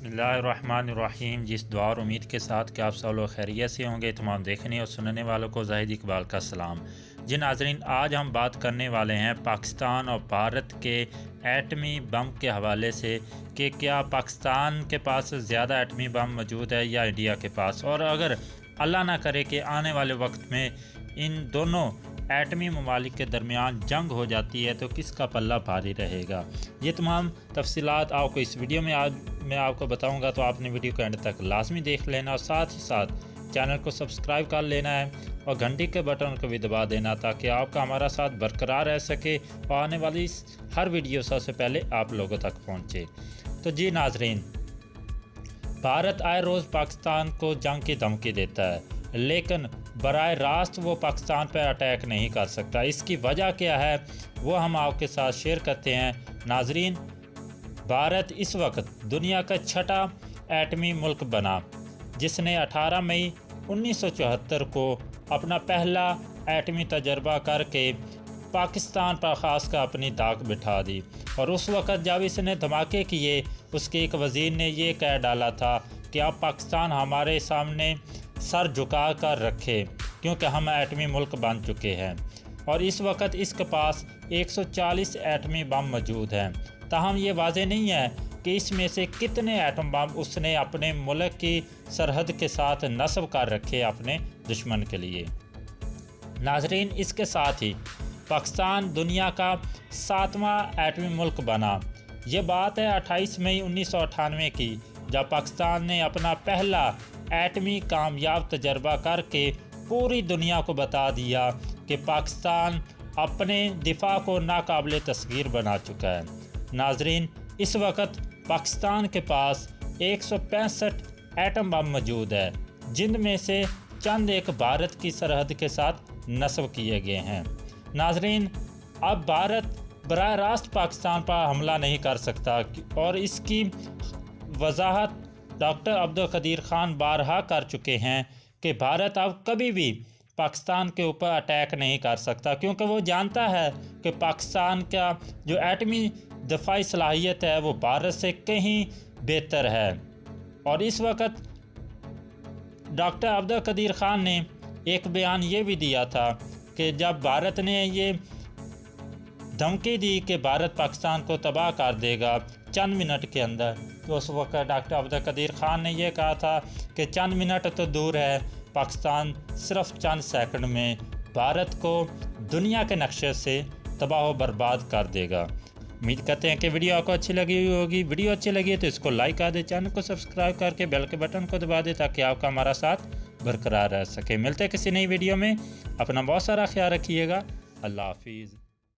बिस्मिल्लाहिर्रहमानिर्रहीम। जिस दुआ और उम्मीद के साथ कि आप सब लोग खैरियत से होंगे, तमाम देखने और सुनने वालों को ज़ाहिद इकबाल का सलाम। जी नाज़रीन, आज हम बात करने वाले हैं पाकिस्तान और भारत के एटमी बम के हवाले से कि क्या पाकिस्तान के पास ज़्यादा एटमी बम मौजूद है या इंडिया के पास, और अगर अल्लाह ना करे कि आने वाले वक्त में इन दोनों एटमी ममालिक के दरमियान जंग हो जाती है तो किसका पल्ला भारी रहेगा। ये तमाम तफसीलात आपको इस वीडियो में आज मैं आपको बताऊंगा, तो आपने वीडियो को एंड तक लाजमी देख लेना और साथ ही साथ चैनल को सब्सक्राइब कर लेना है और घंटी के बटन को भी दबा देना ताकि आपका हमारा साथ बरकरार रह सके और आने वाली हर वीडियो सबसे पहले आप लोगों तक पहुँचे। तो जी नाजरीन, भारत आए रोज़ पाकिस्तान को जंग की धमकी देता है, लेकिन बराह रास्त वो पाकिस्तान पर अटैक नहीं कर सकता। इसकी वजह क्या है वो हम आपके साथ शेयर करते हैं। नाजरीन, भारत इस वक्त दुनिया का छठा एटमी मुल्क बना, जिसने 18 मई 1974 को अपना पहला एटमी तजर्बा करके पाकिस्तान पर ख़ास कर अपनी दाग बिठा दी। और उस वक़्त जब इसने धमाके किए, उसके एक वज़ीर ने ये कह डाला था कि अब पाकिस्तान हमारे सामने सर झुका कर रखे क्योंकि हम एटमी मुल्क बन चुके हैं। और इस वक्त इसके पास 140 एटमी बम मौजूद हैं। ताहम ये वाज़ेह नहीं है कि इसमें से कितने एटम बम उसने अपने मुल्क की सरहद के साथ नस्ब कर रखे अपने दुश्मन के लिए। नाजरीन, इसके साथ ही पाकिस्तान दुनिया का 7वां एटमी मुल्क बना। ये बात है 28 मई 1998 की, जब पाकिस्तान ने अपना पहला एटमी कामयाब तजर्बा करके पूरी दुनिया को बता दिया कि पाकिस्तान अपने दिफा को नाकाबिले तस्गीर बना चुका है। नाजरीन, इस वक्त पाकिस्तान के पास 165 एटम बम मौजूद है, जिनमें से चंद एक भारत की सरहद के साथ नस्ब किए गए हैं। नाजरीन, अब भारत बराह रास्त पाकिस्तान पर हमला नहीं कर सकता और इसकी वजाहत डॉक्टर अब्दुल कदीर खान बारहा कर चुके हैं कि भारत अब कभी भी पाकिस्तान के ऊपर अटैक नहीं कर सकता, क्योंकि वो जानता है कि पाकिस्तान का जो एटमी दफाई सलाहियत है वो भारत से कहीं बेहतर है। और इस वक्त डॉक्टर अब्दुल कदीर खान ने एक बयान ये भी दिया था कि जब भारत ने ये धमकी दी कि भारत पाकिस्तान को तबाह कर देगा चंद मिनट के अंदर, तो उस वक्त डॉक्टर अब्दुल कदीर खान ने यह कहा था कि चंद मिनट तो दूर है, पाकिस्तान सिर्फ चंद सेकंड में भारत को दुनिया के नक्शे से तबाह बर्बाद कर देगा। उम्मीद करते हैं कि वीडियो आपको अच्छी लगी होगी। वीडियो अच्छी लगी है तो इसको लाइक कर दे, चैनल को सब्सक्राइब करके बेल के बटन को दबा दे ताकि आपका हमारा साथ बरकरार रह सके। मिलते हैं किसी नई वीडियो में। अपना बहुत सारा ख्याल रखिएगा। अल्लाह हाफिज़।